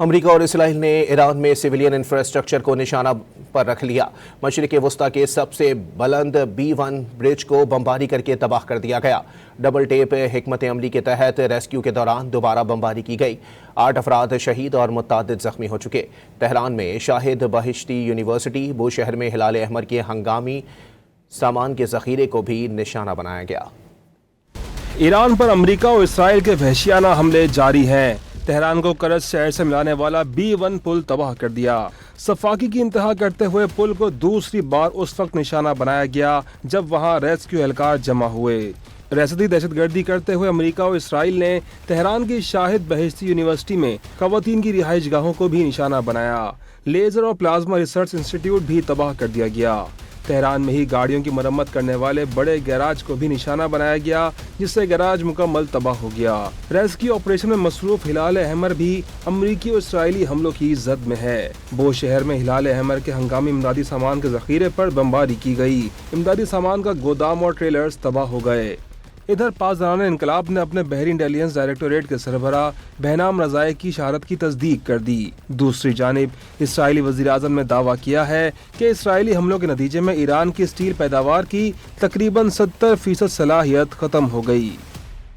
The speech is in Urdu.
امریکہ اور اسرائیل نے ایران میں سویلین انفراسٹرکچر کو نشانہ پر رکھ لیا۔ مشرق وسطی کے سب سے بلند B1 برج کو بمباری کر کے تباہ کر دیا گیا۔ ڈبل ٹیپ حکمت عملی کے تحت ریسکیو کے دوران دوبارہ بمباری کی گئی۔ 8 افراد شہید اور متعدد زخمی ہو چکے۔ تہران میں شاہد بہشتی یونیورسٹی بوشہر میں ہلال احمر کے ہنگامی سامان کے ذخیرے کو بھی نشانہ بنایا گیا۔ ایران پر امریکہ اور اسرائیل کے وحشیانہ حملے جاری ہیں۔ تہران کو کرج شہر سے ملانے والا B1 پل تباہ کر دیا۔ صفاقی کی انتہا کرتے ہوئے پل کو دوسری بار اس وقت نشانہ بنایا گیا جب وہاں ریسکیو اہلکار جمع ہوئے۔ ریاستی دہشت گردی کرتے ہوئے امریکہ اور اسرائیل نے تہران کی شاہد بہشتی یونیورسٹی میں خواتین کی رہائش گاہوں کو بھی نشانہ بنایا۔ لیزر اور پلازما ریسرچ انسٹی ٹیوٹ بھی تباہ کر دیا گیا۔ تہران میں ہی گاڑیوں کی مرمت کرنے والے بڑے گیراج کو بھی نشانہ بنایا گیا، جس سے گیراج مکمل تباہ ہو گیا۔ ریسکیو آپریشن میں مصروف ہلال احمر بھی امریکی اور اسرائیلی حملوں کی زد میں ہے۔ بوشہر میں ہلال احمر کے ہنگامی امدادی سامان کے ذخیرے پر بمباری کی گئی۔ امدادی سامان کا گودام اور ٹریلرز تباہ ہو گئے۔ ادھر پاسداران انقلاب نے اپنے بحری انٹیلیجنس ڈائریکٹوریٹ کے سربراہ بہنام رضائی کی شہادت کی تصدیق کر دی۔ دوسری جانب اسرائیلی وزیراعظم نے دعویٰ کیا ہے کہ اسرائیلی حملوں کے نتیجے میں ایران کی اسٹیل پیداوار کی تقریباً 70% صلاحیت ختم ہو گئی۔